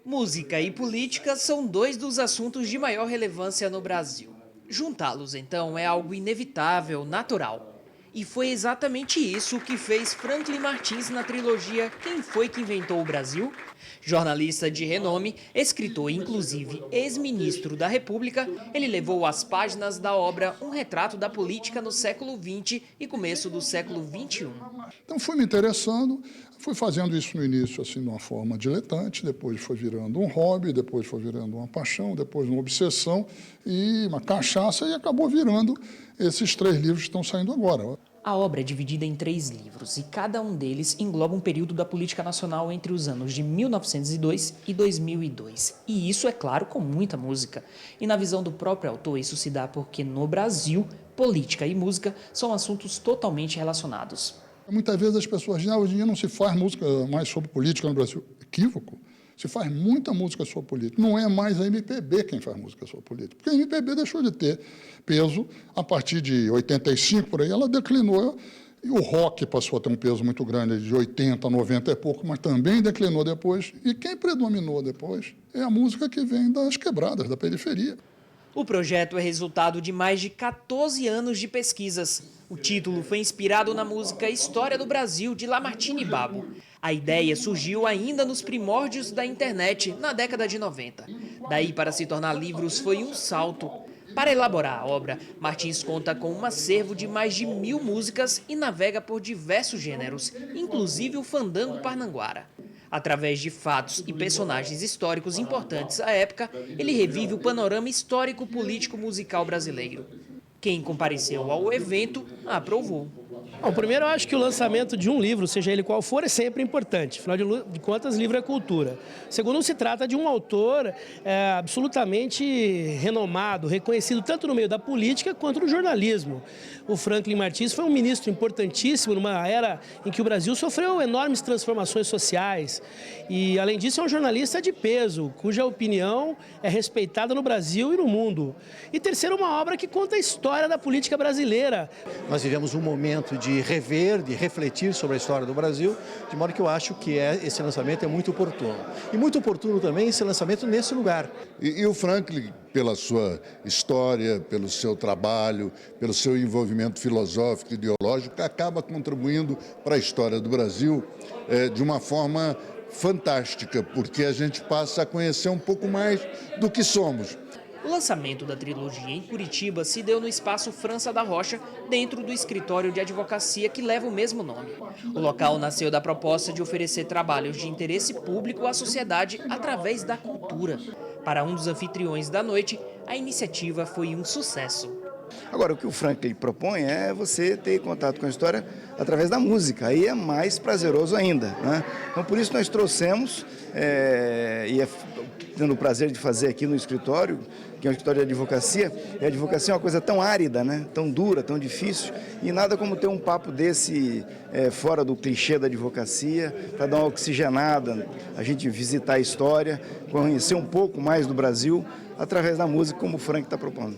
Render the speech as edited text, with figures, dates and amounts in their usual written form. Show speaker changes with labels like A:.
A: Música e política são dois dos assuntos de maior relevância no Brasil. Juntá-los, então, é algo inevitável, natural. E foi exatamente isso que fez Franklin Martins na trilogia Quem Foi que Inventou o Brasil? Jornalista de renome, escritor e inclusive ex-ministro da República, ele levou às páginas da obra um retrato da política no século XX e começo do século XXI.
B: Então fui me interessando, fui fazendo isso no início assim de uma forma diletante, depois foi virando um hobby, depois foi virando uma paixão, depois uma obsessão e uma cachaça e acabou virando esses 3 livros que estão saindo agora.
A: A obra é dividida em 3 livros e cada um deles engloba um período da política nacional entre os anos de 1902 e 2002. E isso, é claro, com muita música. E na visão do próprio autor, isso se dá porque no Brasil, política e música são assuntos totalmente relacionados.
B: Muitas vezes as pessoas dizem, hoje em dia não se faz música mais sobre política no Brasil. Equívoco. Se faz muita música sobre política. Não é mais a MPB quem faz música sobre política, porque a MPB deixou de ter peso a partir de 85, por aí, ela declinou, e o rock passou a ter um peso muito grande, de 80, 90 e pouco, mas também declinou depois. E quem predominou depois é a música que vem das quebradas, da periferia.
A: O projeto é resultado de mais de 14 anos de pesquisas. O título foi inspirado na música História do Brasil, de Lamartine Babo. A ideia surgiu ainda nos primórdios da internet, na década de 90. Daí para se tornar livros foi um salto. Para elaborar a obra, Martins conta com um acervo de mais de 1000 músicas e navega por diversos gêneros, inclusive o fandango parnanguara. Através de fatos e personagens históricos importantes à época, ele revive o panorama histórico-político-musical brasileiro. Quem compareceu ao evento aprovou.
C: Bom, primeiro, eu acho que o lançamento de um livro, seja ele qual for, é sempre importante. Afinal de contas, livro é cultura. Segundo, se trata de um autor absolutamente renomado, reconhecido tanto no meio da política quanto no jornalismo. O Franklin Martins foi um ministro importantíssimo numa era em que o Brasil sofreu enormes transformações sociais. E, além disso, é um jornalista de peso, cuja opinião é respeitada no Brasil e no mundo. E terceiro, uma obra que conta a história da política brasileira.
D: Nós vivemos um momento de rever, de refletir sobre a história do Brasil, de modo que eu acho que esse lançamento é muito oportuno. E muito oportuno também esse lançamento nesse lugar.
E: E o Franklin, pela sua história, pelo seu trabalho, pelo seu envolvimento filosófico e ideológico, acaba contribuindo para a história do Brasil de uma forma fantástica, porque a gente passa a conhecer um pouco mais do que somos.
A: O lançamento da trilogia em Curitiba se deu no Espaço França da Rocha, dentro do escritório de advocacia que leva o mesmo nome. O local nasceu da proposta de oferecer trabalhos de interesse público à sociedade através da cultura. Para um dos anfitriões da noite, a iniciativa foi um sucesso.
F: Agora, o que o Franklin propõe é você ter contato com a história através da música, aí é mais prazeroso ainda, né? Então, por isso nós trouxemos, tendo o prazer de fazer aqui no escritório, que é um escritório de advocacia, e a advocacia é uma coisa tão árida, né? Tão dura, tão difícil, e nada como ter um papo desse fora do clichê da advocacia, para dar uma oxigenada, a gente visitar a história, conhecer um pouco mais do Brasil, através da música, como o Frank está propondo.